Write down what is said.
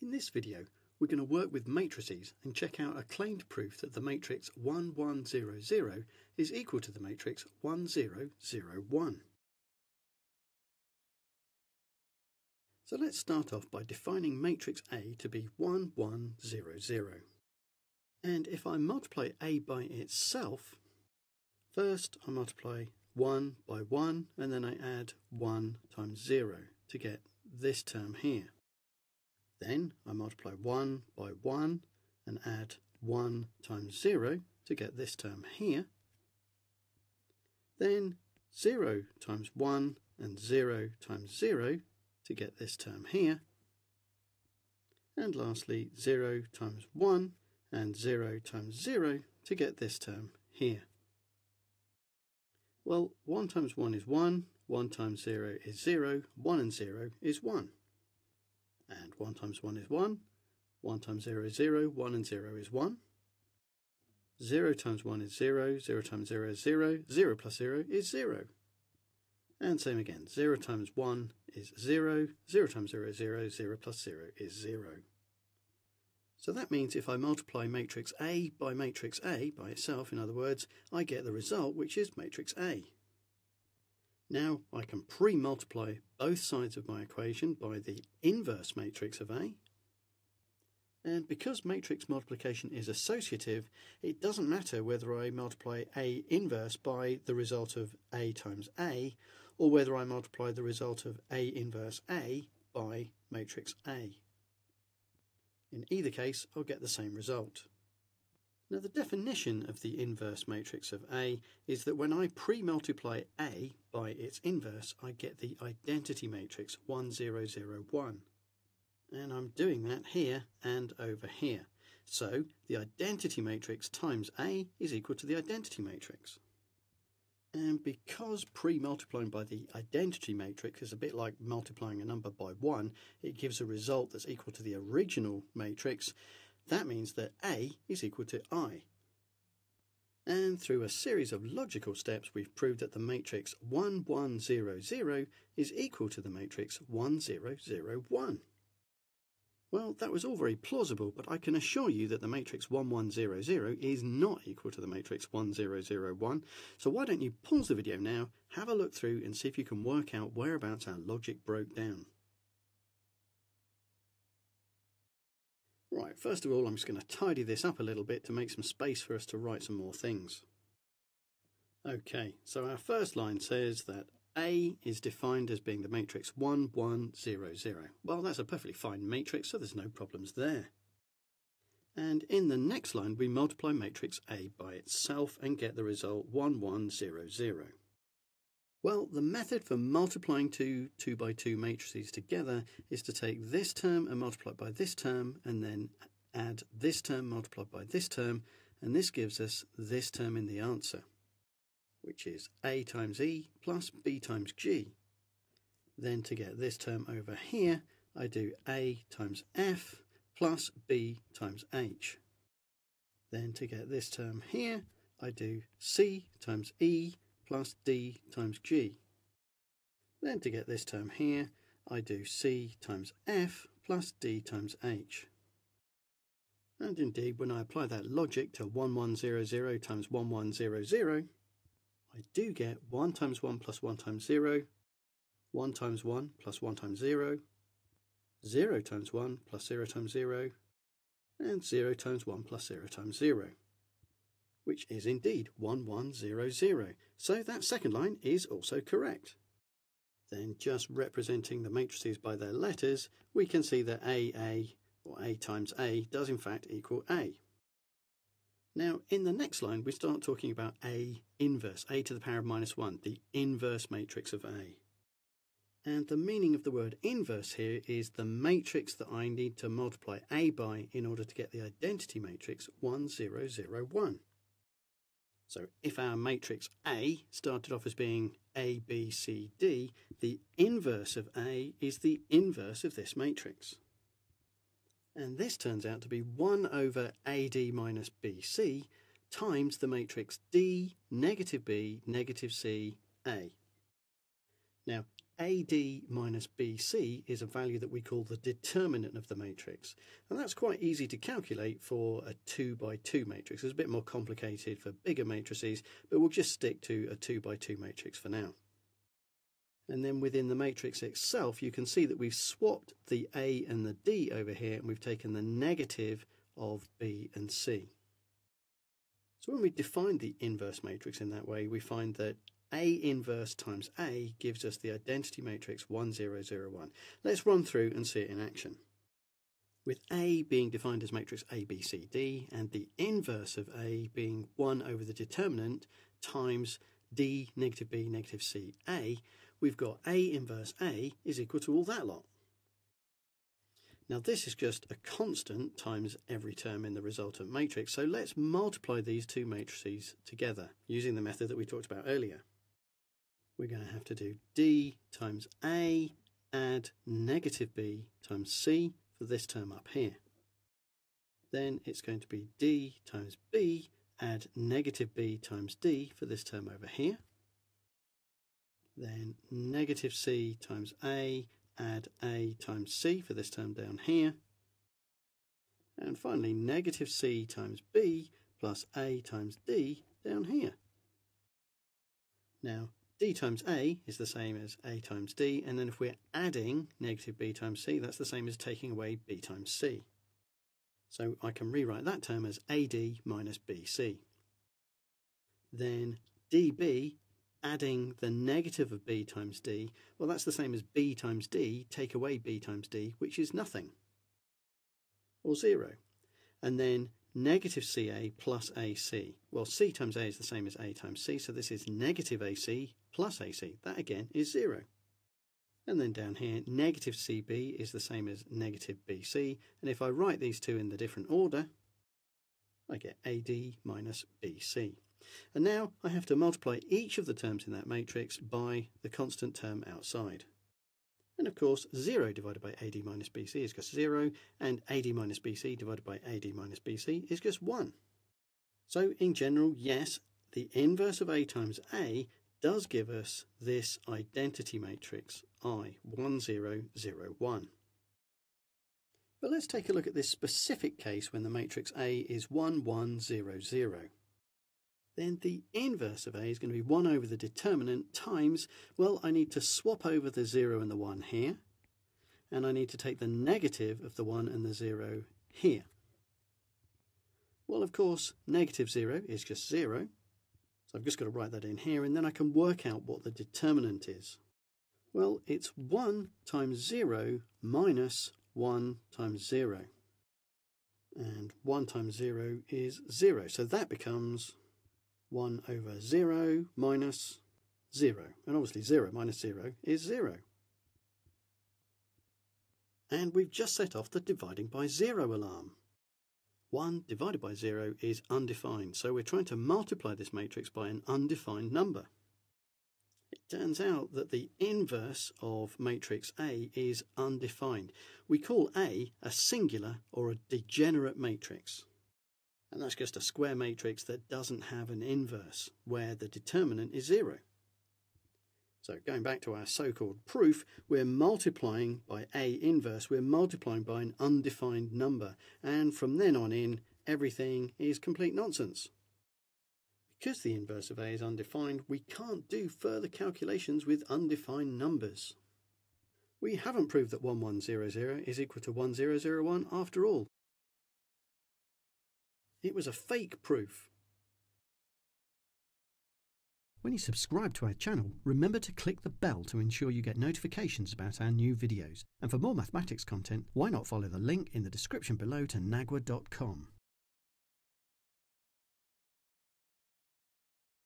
In this video, we're going to work with matrices and check out a claimed proof that the matrix 1, 1, 0, 0 is equal to the matrix 1, 0, 0, 1. So let's start off by defining matrix A to be 1, 1, 0, 0. And if I multiply A by itself, first I multiply 1 by 1 and then I add 1 times 0 to get this term here. Then I multiply 1 by 1 and add 1 times 0 to get this term here. Then 0 times 1 and 0 times 0 to get this term here. And lastly 0 times 1 and 0 times 0 to get this term here. Well, 1 times 1 is 1, 1 times 0 is 0, 1 and 0 is 1. And 1 times 1 is 1, 1 times 0 is 0, 1 and 0 is 1. 0 times 1 is 0, 0 times 0 is 0, 0 plus 0 is 0. And same again, 0 times 1 is 0, 0 times 0 is 0, 0 plus 0 is 0. So that means if I multiply matrix A by itself, in other words, I get the result which is matrix A. Now I can pre-multiply both sides of my equation by the inverse matrix of A. And because matrix multiplication is associative, it doesn't matter whether I multiply A inverse by the result of A times A, or whether I multiply the result of A inverse A by matrix A. In either case, I'll get the same result. Now the definition of the inverse matrix of A is that when I pre-multiply A by its inverse, I get the identity matrix 1, 0, 0, 1. And I'm doing that here and over here. So the identity matrix times A is equal to the identity matrix. And because pre-multiplying by the identity matrix is a bit like multiplying a number by 1, it gives a result that's equal to the original matrix. That means that A is equal to I. And through a series of logical steps, we've proved that the matrix 1, 1, 0, 0 is equal to the matrix 1, 0, 0, 1. Well, that was all very plausible, but I can assure you that the matrix 1, 1, 0, 0 is not equal to the matrix 1, 0, 0, 1. So why don't you pause the video now, have a look through and see if you can work out whereabouts our logic broke down. Right, first of all, I'm just going to tidy this up a little bit to make some space for us to write some more things. Okay, so our first line says that A is defined as being the matrix 1, 1, 0, 0. Well, that's a perfectly fine matrix, so there's no problems there. And in the next line, we multiply matrix A by itself and get the result 1, 1, 0, 0. Well, the method for multiplying two 2 by 2 matrices together is to take this term and multiply it by this term, and then add this term multiplied by this term, and this gives us this term in the answer, which is A times E plus B times G. Then to get this term over here, I do A times F plus B times H. Then to get this term here, I do C times E plus D times G. Then to get this term here, I do C times F plus D times H. And indeed, when I apply that logic to 1, 1, 0, 0 times 1, 1, 0, 0, I do get 1 times 1 plus 1 times 0, 1 times 1 plus 1 times 0, 0 times 1 plus 0 times 0, and 0 times 1 plus 0 times 0. Which is indeed 1, 1, 0, 0. So that second line is also correct. Then just representing the matrices by their letters, we can see that A, or A times A, does in fact equal A. Now in the next line we start talking about A inverse, A to the power of minus 1, the inverse matrix of A. And the meaning of the word inverse here is the matrix that I need to multiply A by in order to get the identity matrix 1, 0, 0, 1. So if our matrix A started off as being A, B, C, D, the inverse of A is the inverse of this matrix. And this turns out to be 1 over AD minus BC times the matrix D, negative B, negative C, A. Now, AD minus BC is a value that we call the determinant of the matrix. And that's quite easy to calculate for a 2 by 2 matrix. It's a bit more complicated for bigger matrices, but we'll just stick to a 2 by 2 matrix for now. And then within the matrix itself, you can see that we've swapped the A and the D over here, and we've taken the negative of B and C. So when we define the inverse matrix in that way, we find that A inverse times A gives us the identity matrix 1, 0, 0, 1. Let's run through and see it in action. With A being defined as matrix A, B, C, D, and the inverse of A being 1 over the determinant times D, negative B, negative C, A, we've got A inverse A is equal to all that lot. Now this is just a constant times every term in the resultant matrix, so let's multiply these two matrices together using the method that we talked about earlier. We're going to have to do D times A add negative B times C for this term up here. Then it's going to be D times B add negative B times D for this term over here. Then negative C times A add A times C for this term down here. And finally negative C times B plus A times D down here. Now D times A is the same as A times D, and then if we're adding negative B times C, that's the same as taking away B times C. So I can rewrite that term as AD minus BC. Then DB, adding the negative of B times D, well that's the same as B times D, take away B times D, which is nothing, or 0. And then negative CA plus AC. Well, C times A is the same as A times C, so this is negative AC plus AC. That again is 0. And then down here, negative CB is the same as negative BC, and if I write these two in the different order, I get AD minus BC. And now I have to multiply each of the terms in that matrix by the constant term outside. And of course, 0 divided by AD minus BC is just 0, and AD minus BC divided by AD minus BC is just 1. So in general, yes, the inverse of A times A does give us this identity matrix I, 1, 0, 0, 1. But let's take a look at this specific case when the matrix A is 1, 1, 0, 0. Then the inverse of A is going to be 1 over the determinant times, well, I need to swap over the 0 and the 1 here, and I need to take the negative of the 1 and the 0 here. Well, of course, negative 0 is just 0, so I've just got to write that in here, and then I can work out what the determinant is. Well, it's 1 times 0 minus 1 times 0. And 1 times 0 is 0, so that becomes 1 over 0 minus 0. And obviously 0 minus 0 is 0. And we've just set off the dividing by 0 alarm. 1 divided by 0 is undefined, so we're trying to multiply this matrix by an undefined number. It turns out that the inverse of matrix A is undefined. We call A a singular or a degenerate matrix. And that's just a square matrix that doesn't have an inverse, where the determinant is 0. So going back to our so-called proof, we're multiplying by A inverse, we're multiplying by an undefined number, and from then on in, everything is complete nonsense. Because the inverse of A is undefined, we can't do further calculations with undefined numbers. We haven't proved that 1100 is equal to 1001 after all. It was a fake proof. When you subscribe to our channel, remember to click the bell to ensure you get notifications about our new videos. And for more mathematics content, why not follow the link in the description below to nagwa.com.